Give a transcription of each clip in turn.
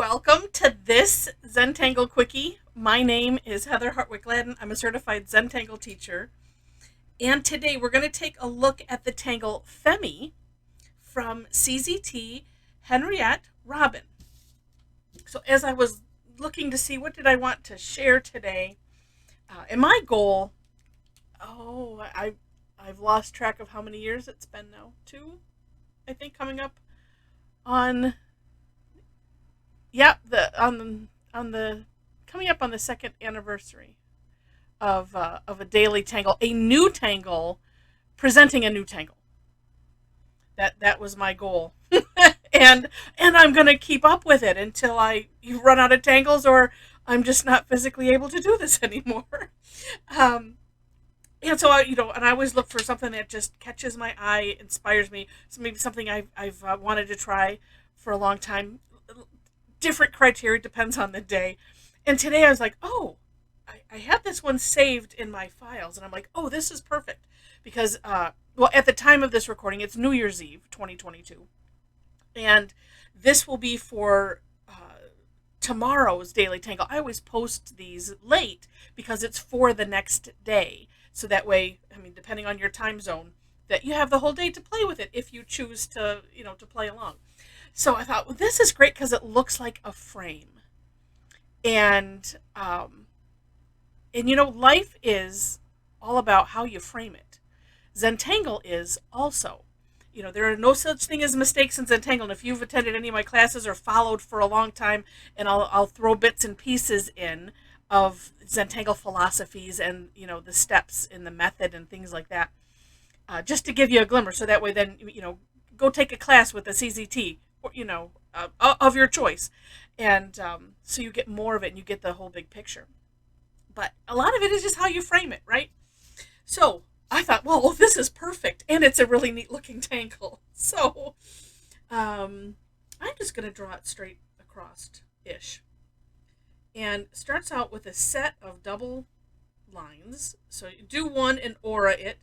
Welcome to this Zentangle Quickie. My name is Heather Hartwick Gladden. I'm a certified Zentangle teacher. And today we're going to take a look at the tangle Femmie from CZT Henriette Robben. So as I was looking to see what did I want to share today, and my goal, I've lost track of how many years it's been now. 2, I think, coming up on the coming up on the second anniversary of a daily tangle, a new tangle, presenting a new tangle. That was my goal, and I'm gonna keep up with it until you run out of tangles or I'm just not physically able to do this anymore. Um, and so I always look for something that just catches my eye, inspires me. So maybe something I've wanted to try for a long time. Different criteria, depends on the day. And today I was like, oh, I had this one saved in my files, and I'm like, oh, this is perfect because at the time of this recording, it's New Year's Eve 2022, and this will be for tomorrow's daily tangle. I always post these late because it's for the next day, so that way, depending on your time zone, that you have the whole day to play with it if you choose to to play along. So I thought, well, this is great because it looks like a frame. And life is all about how you frame it. Zentangle is also. There are no such thing as mistakes in Zentangle. And if you've attended any of my classes or followed for a long time, and I'll throw bits and pieces in of Zentangle philosophies and the steps in the method and things like that, just to give you a glimmer. So that way, then go take a class with the CZT, of your choice, and so you get more of it and you get the whole big picture. But a lot of it is just how you frame it, right? So I thought, well, this is perfect, and it's a really neat looking tangle. So I'm just going to draw it straight across-ish. And starts out with a set of double lines. So you do one and aura it.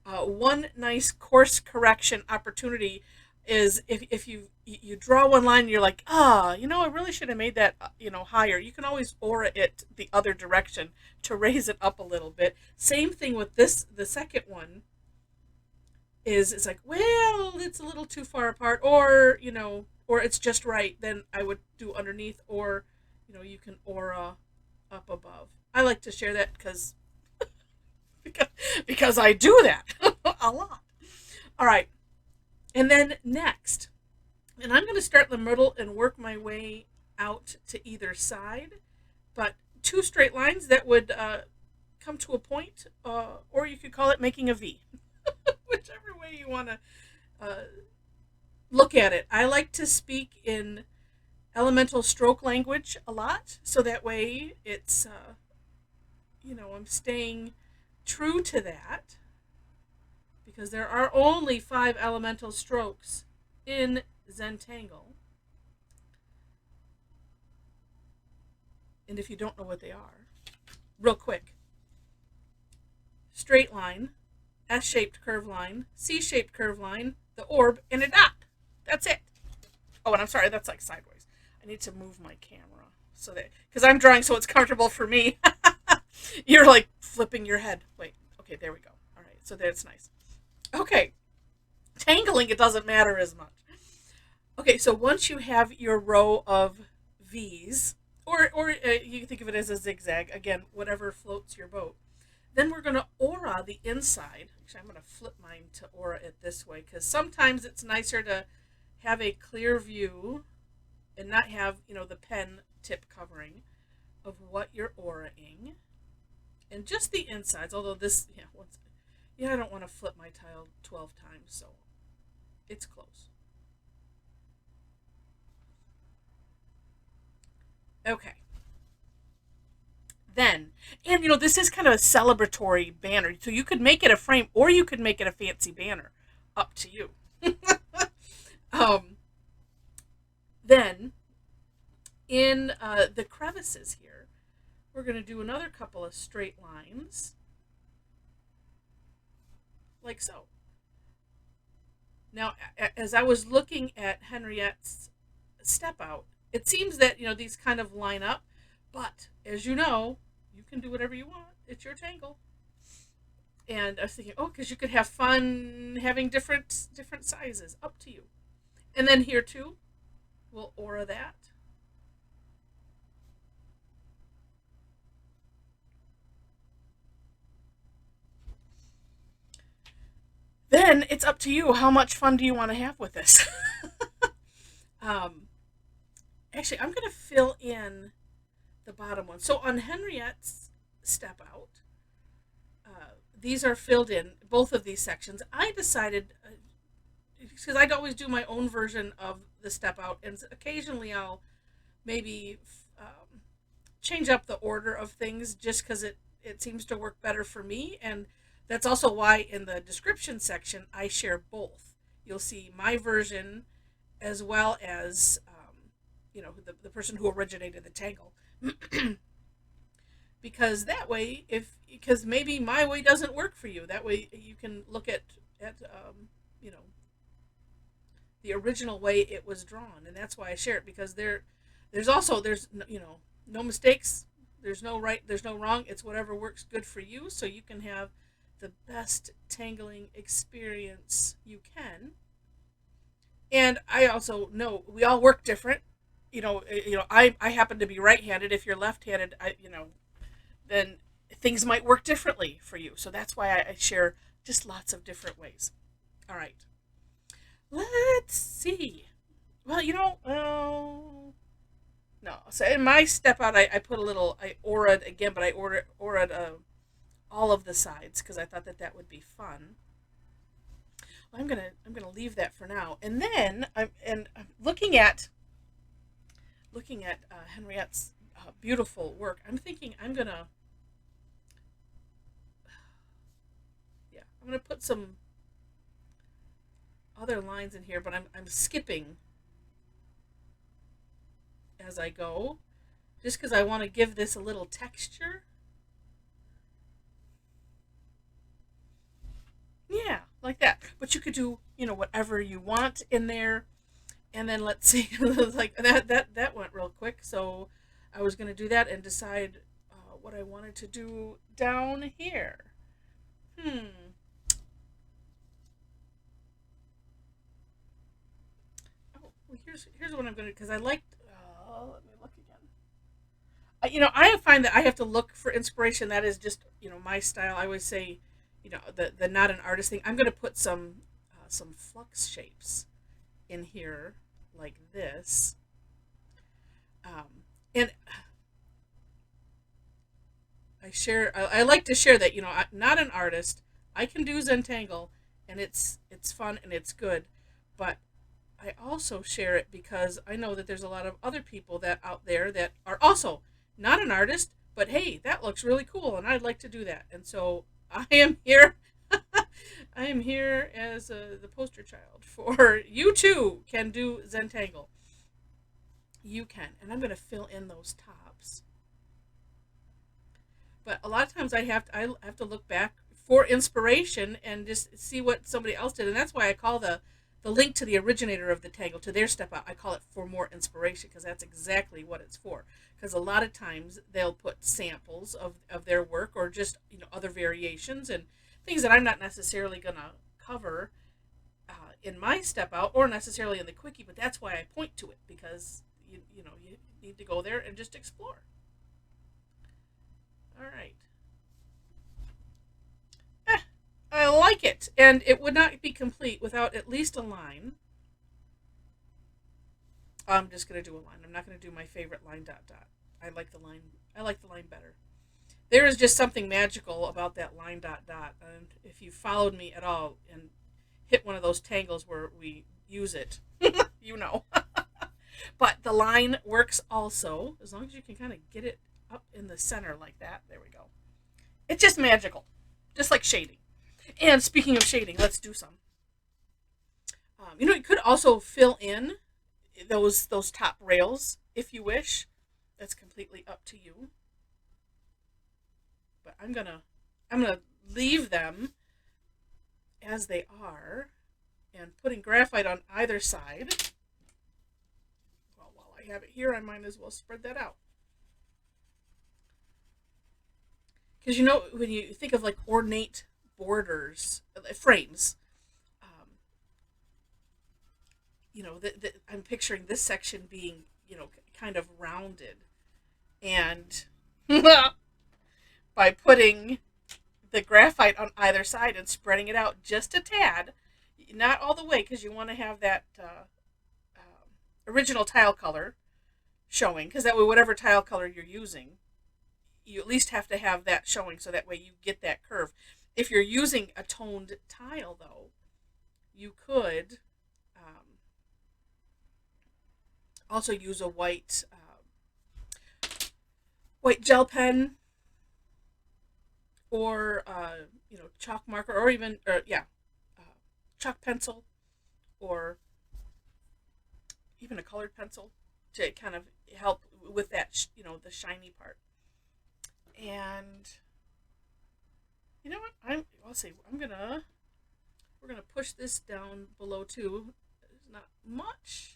One nice course correction opportunity is if you draw one line and you're like, I really should have made that higher. You can always aura it the other direction to raise it up a little bit. Same thing with this. The second one is it's like, well, it's a little too far apart, or it's just right. Then I would do underneath, or you can aura up above. I like to share that because I do that a lot. All right. And then next, and I'm going to start in the middle and work my way out to either side, but 2 straight lines that would come to a point, or you could call it making a V, whichever way you want to look at it. I like to speak in elemental stroke language a lot, so that way it's, I'm staying true to that, because there are only 5 elemental strokes in Zentangle. And if you don't know what they are, real quick: straight line, S-shaped curve line, C-shaped curve line, the orb, and a dot. That's it. Oh, and I'm sorry, that's like sideways. I need to move my camera so that, because I'm drawing so it's comfortable for me. You're like flipping your head. Wait, okay, there we go. All right, so that's nice. Okay, tangling, it doesn't matter as much. Okay, so once you have your row of V's, or you can think of it as a zigzag, again, whatever floats your boat, then we're going to aura the inside. Actually, I'm going to flip mine to aura it this way, because sometimes it's nicer to have a clear view and not have, the pen tip covering of what you're auraing. And just the insides, although this, I don't want to flip my tile 12 times, so it's close. Okay. Then, and this is kind of a celebratory banner, so you could make it a frame or you could make it a fancy banner. Up to you. Then, in the crevices here, we're going to do another couple of straight lines, like so. Now, as I was looking at Henriette's step out, It seems that, these kind of line up, but as you know, you can do whatever you want. It's your tangle. And I was thinking, oh, because you could have fun having different sizes. Up to you. And then here too, we'll aura that. Then it's up to you. How much fun do you want to have with this? um, Actually, I'm going to fill in the bottom one. So on Henriette's step out, these are filled in, both of these sections. I decided, because I'd always do my own version of the step out, and occasionally I'll maybe change up the order of things just because it seems to work better for me. And that's also why in the description section I share both. You'll see my version as well as the person who originated the tangle. Because that way, because maybe my way doesn't work for you, that way you can look at you know the original way it was drawn. And that's why I share it, because there's no mistakes, there's no right, there's no wrong. It's whatever works good for you, so you can have the best tangling experience you can. And I also know we all work different. I happen to be right-handed. If you're left-handed, then things might work differently for you. So that's why I share just lots of different ways. All right. Let's see. Well, no. So in my step out, I put a little, I auraed again, but I auraed all of the sides because I thought that would be fun. Well, I'm gonna leave that for now, and then I'm looking at Henriette's beautiful work. I'm thinking I'm gonna put some other lines in here, but I'm skipping as I go, just because I want to give this a little texture. Yeah, like that. But you could do, whatever you want in there. And then let's see, like that went real quick. So I was going to do that and decide what I wanted to do down here. Oh, well, here's what I'm going to, because I liked. Let me look again. I find that I have to look for inspiration. That is just my style. I always say, the not an artist thing. I'm going to put some flux shapes in here like this, and I like to share that I'm not an artist. I can do Zentangle, and it's fun and it's good, but I also share it because I know that there's a lot of other people that out there that are also not an artist, but hey, that looks really cool and I'd like to do that. And so I am here. I am here as the poster child for you too can do Zentangle. You can. And I'm going to fill in those tops. But a lot of times I have to look back for inspiration and just see what somebody else did. And that's why I call the link to the originator of the tangle, to their step out, I call it for more inspiration, because that's exactly what it's for. Because a lot of times they'll put samples of their work, or just other variations and things that I'm not necessarily going to cover in my step out, or necessarily in the quickie. But that's why I point to it, because you need to go there and just explore. All right. I like it, and it would not be complete without at least a line. I'm just going to do a line. I'm not going to do my favorite line dot dot. I like the line. I like the line better. There is just something magical about that line dot dot. And if you followed me at all and hit one of those tangles where we use it, you know. But the line works also, as long as you can kind of get it up in the center like that. There we go. It's just magical, just like shading. And speaking of shading, let's do some. You could also fill in those top rails if you wish. That's completely up to you. But I'm gonna leave them as they are, and putting graphite on either side. Well, while I have it here, I might as well spread that out. Because when you think of like ornate borders, frames, I'm picturing this section being, kind of rounded. And by putting the graphite on either side and spreading it out just a tad, not all the way, because you want to have that original tile color showing, because that way whatever tile color you're using, you at least have to have that showing, so that way you get that curve. If you're using a toned tile, though, you could also use a white gel pen, or chalk marker, or even chalk pencil, or even a colored pencil to kind of help with that the shiny part. And you know what, we're gonna push this down below too. There's not much.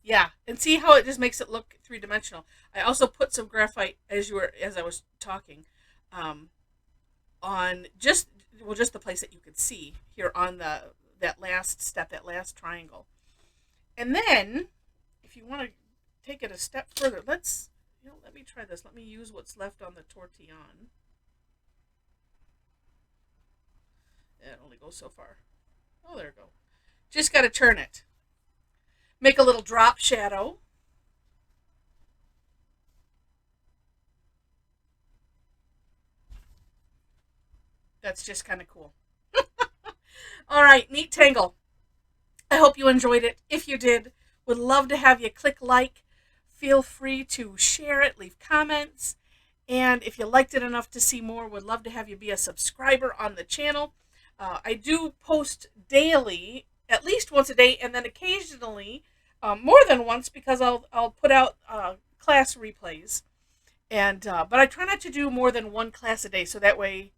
Yeah, and see how it just makes it look three-dimensional. I also put some graphite as I was talking, on just the place that you could see here on that last step, that last triangle. And then, if you want to take it a step further, let me try this. Let me use what's left on the tortillon. It only goes so far. Oh, there we go. Just got to turn it. Make a little drop shadow. That's just kind of cool. All right, neat tangle. I hope you enjoyed it. If you did, would love to have you click like. Feel free to share it, leave comments. And if you liked it enough to see more, would love to have you be a subscriber on the channel. I do post daily, at least once a day, and then occasionally more than once, because I'll put out class replays, and but I try not to do more than one class a day, so that way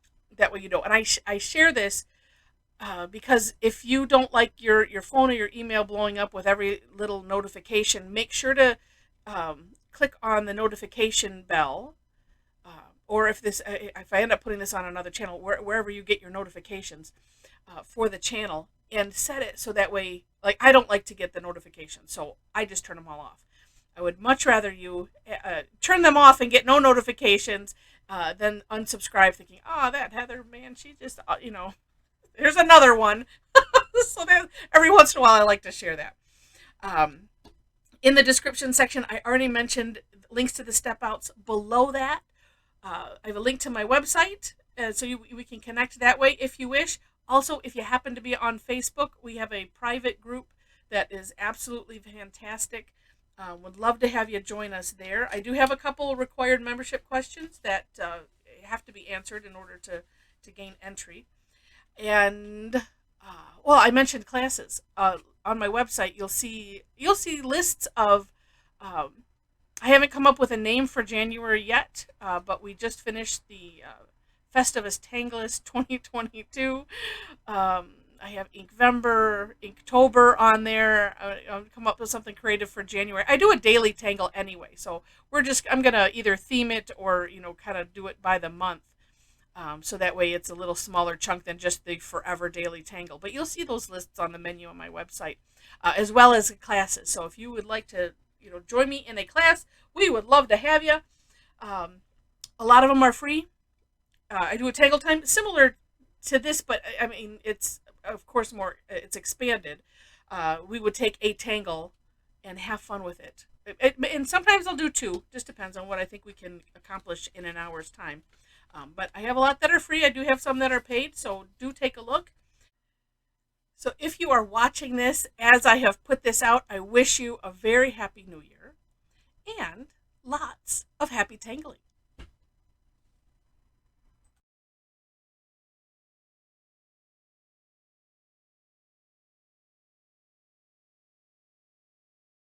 you know. And I share this because if you don't like your phone or your email blowing up with every little notification, make sure to click on the notification bell, or if I end up putting this on another channel, wherever you get your notifications for the channel, and set it so that way, like, I don't like to get the notifications, so I just turn them all off. I would much rather you turn them off and get no notifications than unsubscribe thinking, that Heather, man, she just, there's another one. So that every once in a while I like to share that. In the description section, I already mentioned links to the step outs. Below that, I have a link to my website, so we can connect that way if you wish. Also, if you happen to be on Facebook, we have a private group that is absolutely fantastic. Would love to have you join us there. I do have a couple required membership questions that have to be answered in order to gain entry. And I mentioned classes on my website. You'll see lists of. I haven't come up with a name for January yet, but we just finished the Festivus Tanglist 2022. I have Inktober on there. I'll come up with something creative for January. I do a daily tangle anyway, so I'm gonna either theme it or kind of do it by the month, so that way it's a little smaller chunk than just the forever daily tangle. But you'll see those lists on the menu on my website, as well as classes. So if you would like to join me in a class, we would love to have you. A lot of them are free. I do a tangle time similar to this, but I mean, it's of course more, it's expanded. We would take a tangle and have fun with it. And sometimes I'll do two, just depends on what I think we can accomplish in an hour's time. But I have a lot that are free. I do have some that are paid, so do take a look. So if you are watching this as I have put this out, I wish you a very happy new year and lots of happy tangling.